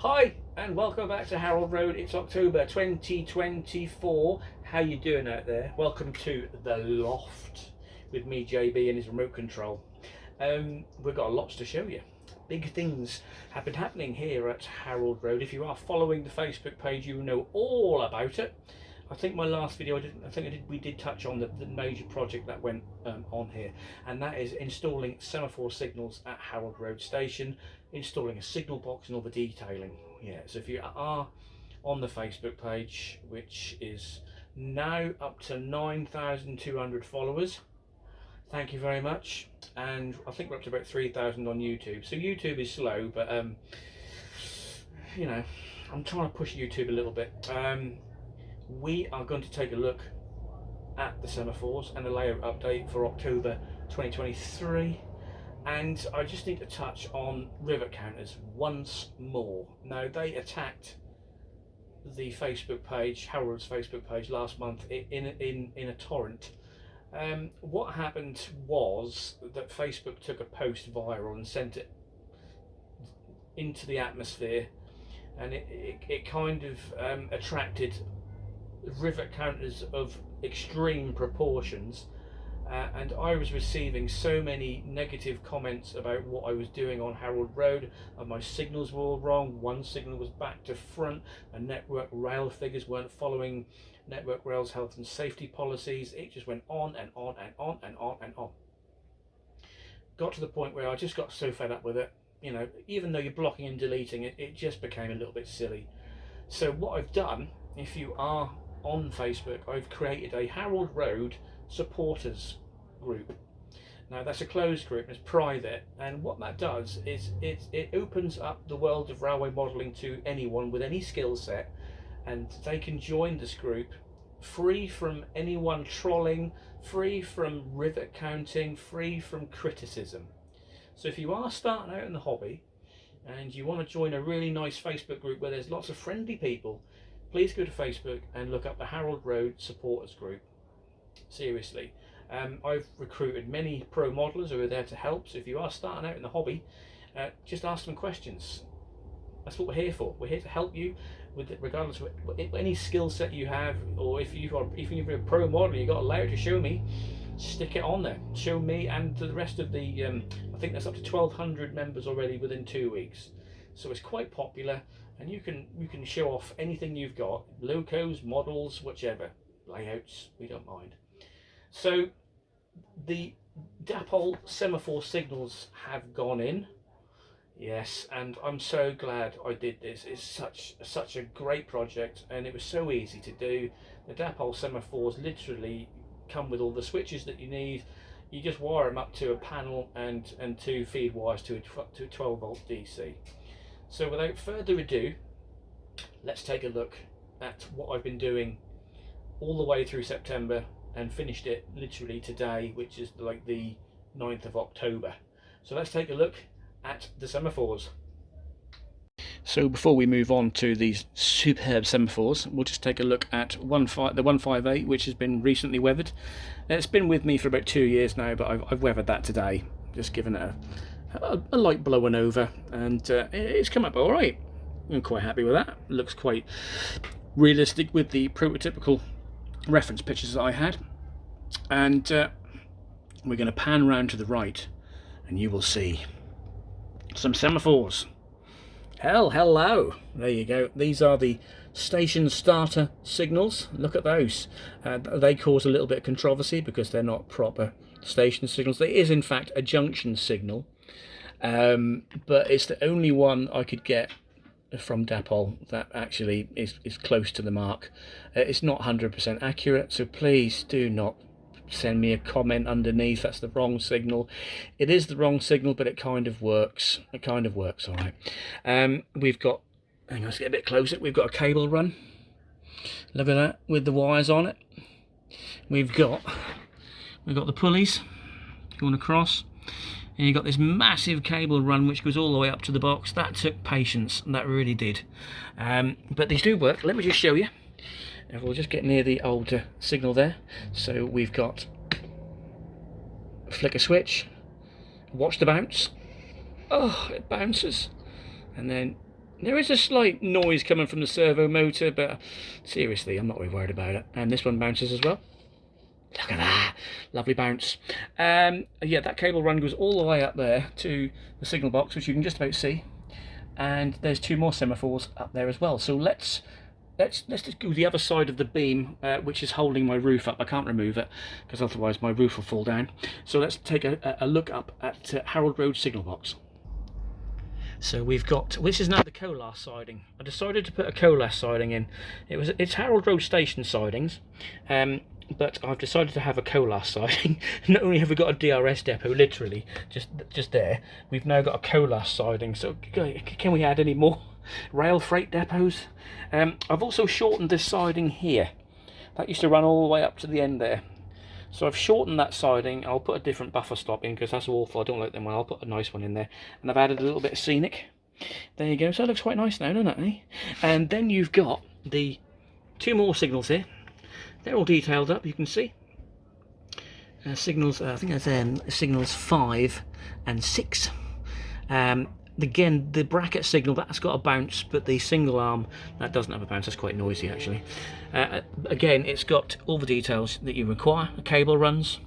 Hi and welcome back to Harold Road. It's October 2024. How you doing out there? Welcome to the loft with me, JB, and his remote control. We've got lots to show you. Big things have been happening here at Harold Road. If you are following the Facebook page, you know all about it. I think my last video, we did touch on the major project that went on here, and that is installing Semophore signals at Harold Road Station, installing a signal box and all the detailing. Yeah, so if you are on the Facebook page, which is now up to 9,200 followers, thank you very much. And I think we're up to about 3,000 on YouTube. So YouTube is slow, but you know, I'm trying to push YouTube a little bit. We are going to take a look at the Semophores and the layout update for October 2023, and I just need to touch on rivet counters once more. Now, they attacked the Facebook page, Harold's Facebook page, last month in a torrent. What happened was that Facebook took a post viral and sent it into the atmosphere, and it kind of attracted rivet counters of extreme proportions, and I was receiving so many negative comments about what I was doing on Harold Road, and my signals were all wrong. One signal was back to front, and network rail figures weren't following network rail's health and safety policies. It just went on and on and on and on and on. Got to the point where I just got so fed up with it. You know, even though you're blocking and deleting it, it just became a little bit silly. So what I've done, if you are on Facebook, I've created a Harold Road supporters group. Now that's a closed group, it's private, and what that does is it opens up the world of railway modelling to anyone with any skill set, and they can join this group free from anyone trolling, free from rivet counting, free from criticism. So if you are starting out in the hobby and you want to join a really nice Facebook group where there's lots of friendly people, please go to Facebook and look up the Harold Road supporters group. Seriously, I've recruited many pro modelers who are there to help. So if you are starting out in the hobby, just ask them questions. That's what we're here for. We're here to help you with it, regardless of any skill set you have, or if you're a pro modeler, you got a layout to show me, stick it on there. Show me and the rest of the I think there's up to 1,200 members already within 2 weeks. So it's quite popular, and you can show off anything you've got, locos, models, whichever, layouts, we don't mind. So the Dapol Semphores signals have gone in, yes, and I'm so glad I did this. It's such a great project, and it was so easy to do. The Dapol Semphores literally come with all the switches that you need. You just wire them up to a panel and two feed wires to a 12 volt DC. So without further ado, let's take a look at what I've been doing all the way through September and finished it literally today, which is like the 9th of October. So let's take a look at the Semophores. So before we move on to these superb Semophores, we'll just take a look at the 158, which has been recently weathered. It's been with me for about 2 years now, but I've weathered that today, just given it a light blowing over, and it's come up all right. I'm quite happy with that. It looks quite realistic with the prototypical reference pictures that I had. And we're going to pan round to the right, and you will see some Semophores. Hello, there you go. These are the station starter signals. Look at those. They cause a little bit of controversy because they're not proper station signals. There is in fact a junction signal, but it's the only one I could get from Dapol that actually is close to the mark. It's not 100% accurate, so please do not send me a comment underneath that's the wrong signal. It is the wrong signal, but it kind of works. It kind of works, all right. We've got, hang on, let's get a bit closer. We've got a cable run. Look at that, with the wires on it. We've got the pulleys going across, and you've got this massive cable run which goes all the way up to the box. That took patience, that really did. But these do work. Let me just show you. And we'll just get near the old signal there. So we've got a flicker switch. Watch the bounce. Oh, it bounces. And then There is a slight noise coming from the servo motor, but seriously, I'm not really worried about it. And this one bounces as well. Look at that, lovely bounce. Yeah, that cable run goes all the way up there to the signal box, which you can just about see. And there's 2 more semaphores up there as well. So let's just go the other side of the beam, which is holding my roof up. I can't remove it because otherwise my roof will fall down. So let's take a look up at Harold Road signal box. So we've got, this is now the colas siding. I decided to put a colas siding in. It's Harold Road station sidings, but I've decided to have a colas siding. Not only have we got a DRS depot, literally just there, we've now got a colas siding. So can we add any more rail freight depots? I've also shortened this siding here. That used to run all the way up to the end there. So I've shortened that siding. I'll put a different buffer stop in because that's awful. I don't like them one. I'll put a nice one in there. And I've added a little bit of scenic. There you go. So it looks quite nice now, doesn't it? Eh? And then you've got the 2 more signals here. They're all detailed up, you can see. Signals, I think that's signals 5 and 6. Again, the bracket signal, that's got a bounce, but the single arm, that doesn't have a bounce. That's quite noisy, actually. Again, it's got all the details that you require. The cable runs,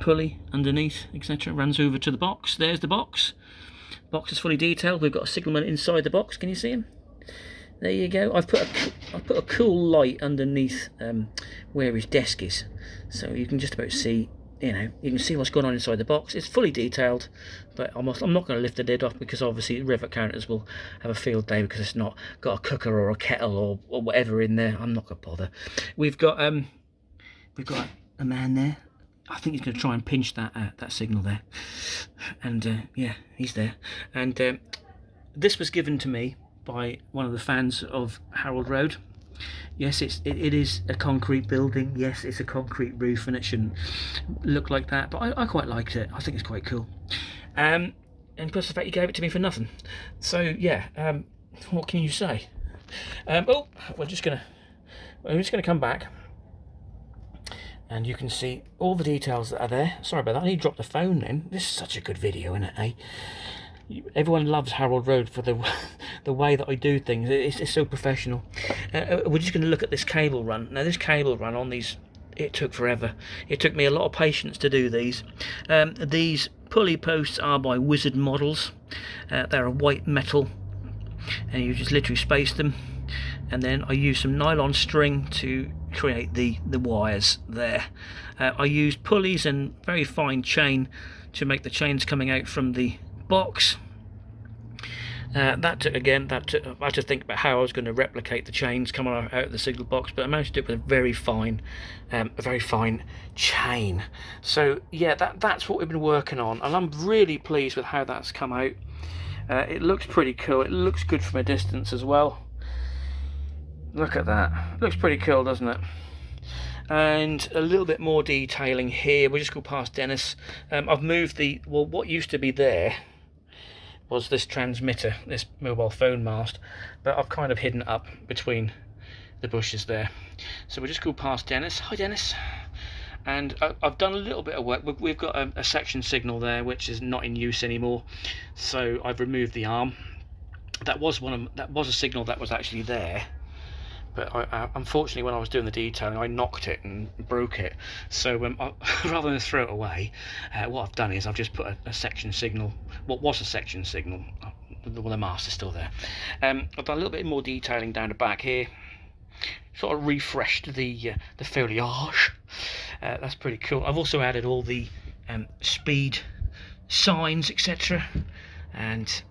pulley underneath, etc. Runs over to the box. There's the box. Box is fully detailed. We've got a signalman inside the box. Can you see him? There you go. I've put a cool light underneath where his desk is, so you can just about see. You know, you can see what's going on inside the box. It's fully detailed, but I'm not going to lift the lid off because obviously rivet counters will have a field day because it's not got a cooker or a kettle or whatever in there. I'm not going to bother. We've got a man there. I think he's going to try and pinch that signal there, and yeah, he's there. And this was given to me by one of the fans of Harold Road. Yes, it is a concrete building. Yes, it's a concrete roof, and it shouldn't look like that. But I quite liked it. I think it's quite cool. And plus the fact you gave it to me for nothing. So yeah, what can you say? Oh, we're just gonna come back, and you can see all the details that are there. Sorry about that. I need to drop the phone in. This is such a good video, isn't it? Eh? Everyone loves Harold Road for the way that I do things. It's so professional. We're just going to look at this cable run. Now this cable run on these, it took forever. It took me a lot of patience to do these. These pulley posts are by Wizard Models. They're a white metal, and you just literally space them. And then I use some nylon string to create the wires there. I used pulleys and very fine chain to make the chains coming out from the box. I had to think about how I was going to replicate the chains coming out of the signal box, but I managed to do it with a very fine chain. So yeah, that's what we've been working on, and I'm really pleased with how that's come out. It looks pretty cool. It looks good from a distance as well. Look at that. Looks pretty cool, doesn't it? And a little bit more detailing here. We'll just go past Dennis. I've moved what used to be there was this transmitter, this mobile phone mast, but I've kind of hidden it up between the bushes there. So we'll just go past Dennis. Hi Dennis. And I've done a little bit of work. We've got a section signal there which is not in use anymore, so I've removed the arm. That was a signal that was actually there, but unfortunately when I was doing the detailing I knocked it and broke it. So rather than throw it away, what I've done is I've just put a section signal, what was a section signal, the mast is still there. I've done a little bit more detailing down the back here, sort of refreshed the foliage. That's pretty cool. I've also added all the speed signs, etc. And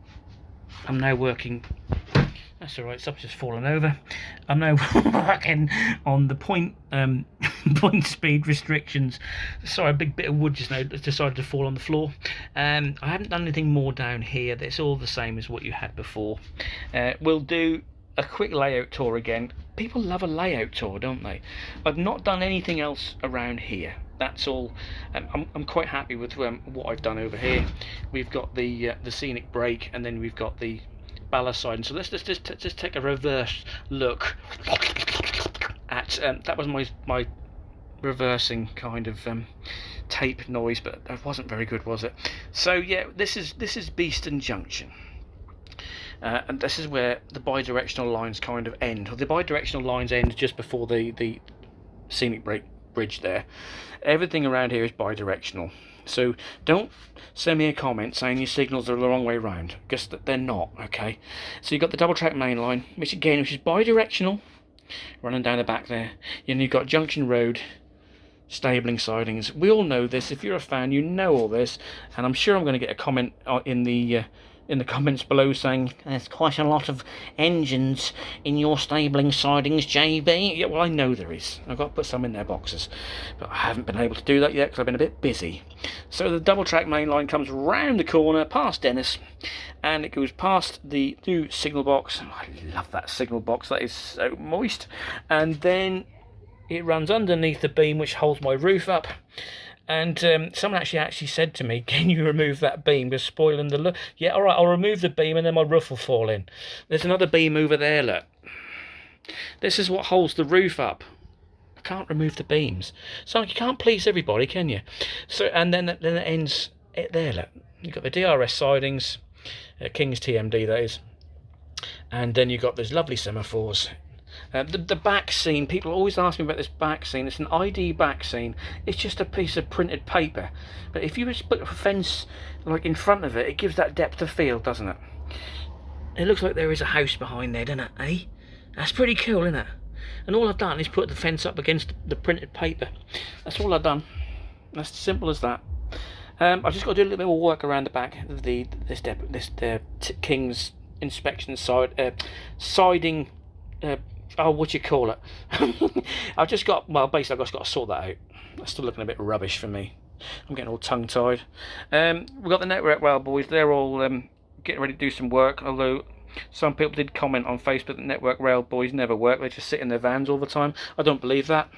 I'm now working. That's alright, something's just fallen over. I'm now working on the point speed restrictions. Sorry, a big bit of wood just now decided to fall on the floor. I haven't done anything more down here. It's all the same as what you had before. We'll do a quick layout tour again. People love a layout tour, don't they? I've not done anything else around here. That's all. I'm quite happy with what I've done over here. We've got the scenic break, and then we've got the ballast side. And so let's just take a reverse look at that was my reversing kind of tape noise, but that wasn't very good, was it? So yeah, this is Beeston Junction. and this is where the bi-directional lines kind of end. The bi-directional lines end just before the scenic bridge there. Everything around here is bi-directional, so don't send me a comment saying your signals are the wrong way round, because they're not. Okay, so you've got the double track main line, which is bi-directional, running down the back there, and you've got junction road, stabling sidings. We all know this. If you're a fan, you know all this, and I'm sure I'm going to get a comment in the comments below saying there's quite a lot of engines in your stabling sidings, JB. Yeah, well, I know there is. I've got to put some in their boxes, but I haven't been able to do that yet because I've been a bit busy. So the double track main line comes round the corner past Dennis, and it goes past the new signal box. I love that signal box, that is so moist. And then it runs underneath the beam which holds my roof up. And someone actually said to me, can you remove that beam? We're spoiling the look. Yeah, all right, I'll remove the beam and then my roof will fall in. There's another beam over there, look. This is what holds the roof up. I can't remove the beams. So you can't please everybody, can you? So, and then it ends there, look. You've got the DRS sidings, King's TMD that is. And then you've got those lovely Semophores. The back scene, people always ask me about this back scene. It's an ID back scene. It's just a piece of printed paper. But if you just put a fence like in front of it, it gives that depth of field, doesn't it? It looks like there is a house behind there, doesn't it, eh? That's pretty cool, isn't it? And all I've done is put the fence up against the printed paper. That's all I've done. That's as simple as that. I've just got to do a little bit more work around the back of this King's inspection siding. Oh, what do you call it? I've just got, well, basically I've just got to sort that out. That's still looking a bit rubbish for me. I'm getting all tongue-tied. We've got the Network Rail boys. They're all getting ready to do some work, although some people did comment on Facebook that Network Rail boys never work. They just sit in their vans all the time. I don't believe that.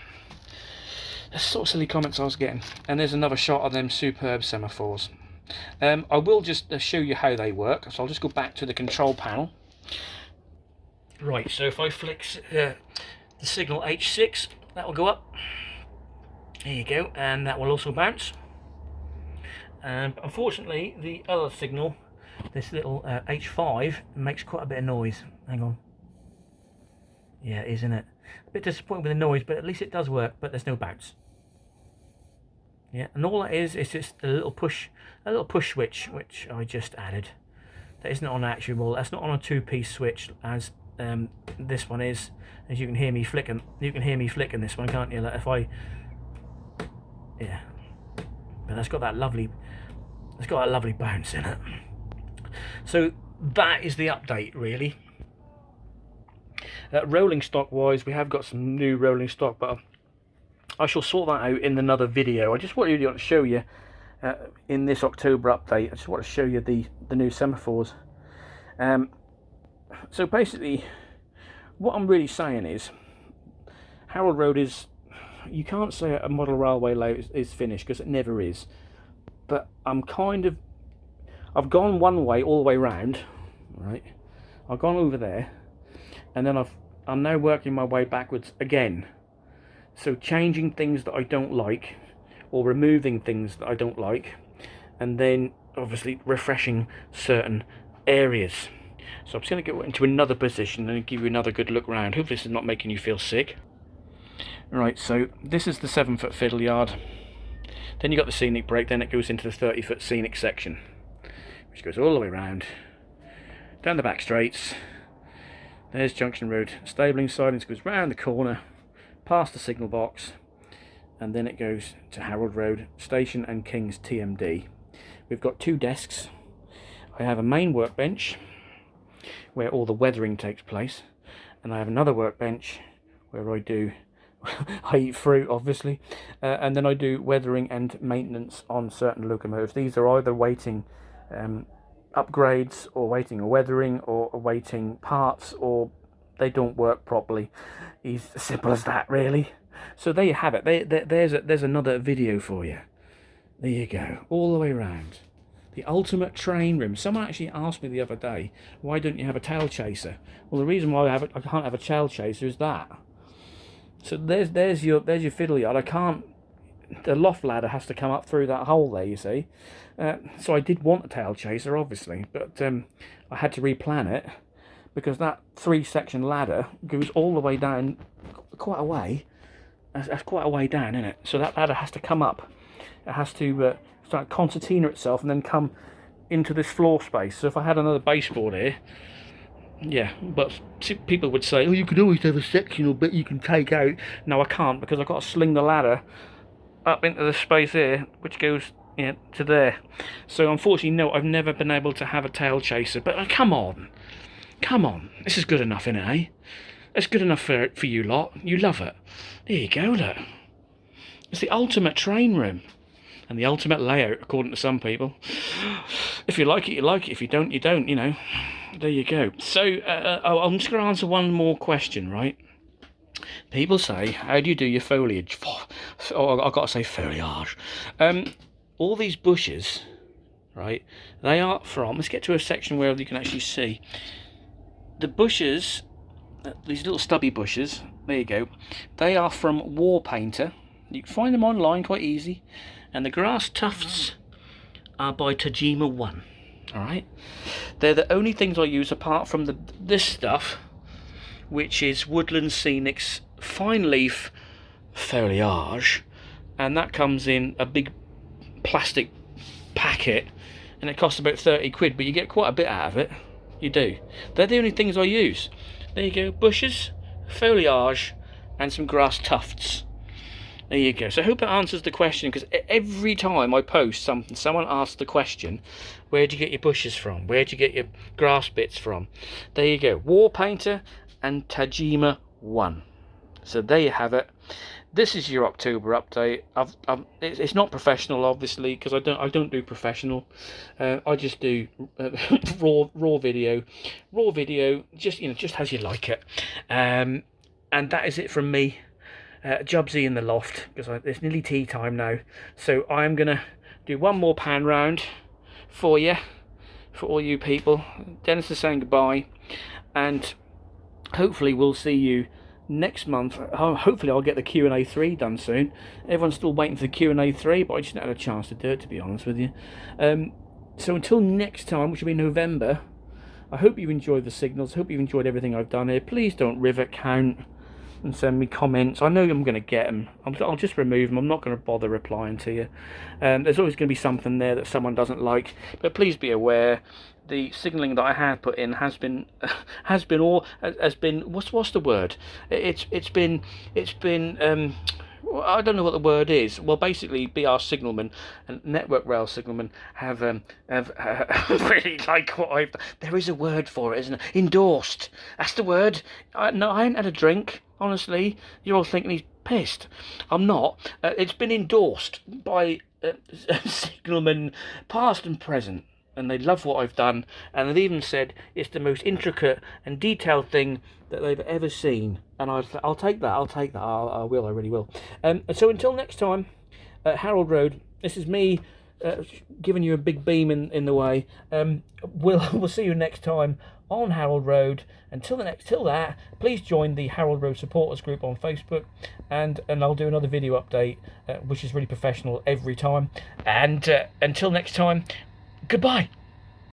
That's sort of silly comments I was getting. And there's another shot of them superb Semophores. I will just show you how they work. So I'll just go back to the control panel. Right, so if I flick the signal H6, that will go up. There you go, and that will also bounce. Unfortunately, the other signal, this little H5, makes quite a bit of noise. Hang on. Yeah, it is, isn't it? A bit disappointed with the noise, but at least it does work, but there's no bounce. Yeah, and all that is just a little push switch, which I just added. That isn't on actual, that's not on a two-piece switch as this one is. As you can hear me flicking, this one, can't you? Like if I, yeah, but that's got that lovely bounce in it. So that is the update, really. Rolling stock wise, we have got some new rolling stock, but I shall sort that out in another video. I just wanted to show you in this October update. I just want to show you the new Semophores. So basically, what I'm really saying is, Harold Road is, you can't say a model railway layout is finished, because it never is. But I've gone one way all the way round, right? I've gone over there, and then I'm now working my way backwards again. So changing things that I don't like, or removing things that I don't like, and then obviously refreshing certain areas. So I'm just going to go into another position and give you another good look round. Hopefully this is not making you feel sick. Right, so this is the 7-foot fiddle yard. Then you got the scenic break, then it goes into the 30-foot scenic section, which goes all the way round, down the back straights. There's Junction Road stabling sidings, goes round the corner, past the signal box, and then it goes to Harold Road Station and King's TMD. We've got 2 desks. I have a main workbench where all the weathering takes place, and I have another workbench where I eat fruit, obviously, and then I do weathering and maintenance on certain locomotives. These are either waiting upgrades, or waiting a weathering, or awaiting parts, or they don't work properly. It's as simple as that, really. So there you have it. There's another video for you. There you go, all the way around. The ultimate train room. Someone actually asked me the other day, why don't you have a tail chaser? Well, the reason why I can't have a tail chaser is that. So there's your fiddle yard. I can't. the loft ladder has to come up through that hole there, you see. So I did want a tail chaser, obviously, but I had to replan it because that 3-section ladder goes all the way down quite a way. That's quite a way down, isn't it? So that ladder has to come up. It has to start concertina itself and then come into this floor space. So if I had another baseboard here, yeah, but people would say, oh, you could always have a sectional bit you can take out. No, I can't, because I've got to sling the ladder up into the space here, which goes to there. So unfortunately, no, I've never been able to have a tail chaser. But come on, this is good enough, isn't it, eh? It's good enough for you lot. You love it. There you go, look. It's the ultimate train room. And the ultimate layout, according to some people. If you like it, you like it. If you don't, you don't, you know. There you go. So, I'm just going to answer one more question, right? People say, how do you do your foliage? Oh, I've got to say foliage. All these bushes, right, they are from... Let's get to a section where you can actually see. The bushes, these little stubby bushes, there you go. They are from War Painter. You can find them online quite easy. And the grass tufts are by Tajima 1. Alright? They're the only things I use apart from this stuff, which is Woodland Scenics Fine Leaf Foliage. And that comes in a big plastic packet. And it costs about 30 quid, but you get quite a bit out of it. You do. They're the only things I use. There you go. Bushes, foliage, and some grass tufts. There you go. So I hope it answers the question, because every time I post something, someone asks the question, where do you get your bushes from? Where do you get your grass bits from? There you go. War Painter and Tajima 1. So there you have it. This is your October update. It's not professional, obviously, because I don't do professional. I just do raw video. Raw video, just as you like it. And that is it from me. Jubsy in the loft, because it's nearly tea time now. So I'm going to do one more pan round for you, for all you people. Dennis is saying goodbye, and hopefully we'll see you next month. Hopefully I'll get the Q&A 3 done soon. Everyone's still waiting for the Q&A 3, but I just haven't had a chance to do it, to be honest with you. So until next time, which will be November, I hope you enjoyed the signals. Hope you've enjoyed everything I've done here. Please don't rivet count and send me comments. I know I'm going to get them. I'll just remove them. I'm not going to bother replying to you. There's always going to be something there that someone doesn't like, but please be aware the signalling that I have put in has been what's the word? It's been I don't know what the word is. Well, basically, BR signalmen and network rail signalmen have really like what I've. There is a word for it, isn't it? Endorsed. That's the word. No, I ain't had a drink. Honestly, you're all thinking he's pissed. I'm not. It's been endorsed by signalmen past and present, and they love what I've done, and they've even said it's the most intricate and detailed thing that they've ever seen. And I'll take that. I really will. So until next time, Harold Road, this is me giving you a big beam in the way. We'll see you next time on Harold Road. Till that, please join the Harold Road supporters group on Facebook, and I'll do another video update, which is really professional every time. And until next time, goodbye.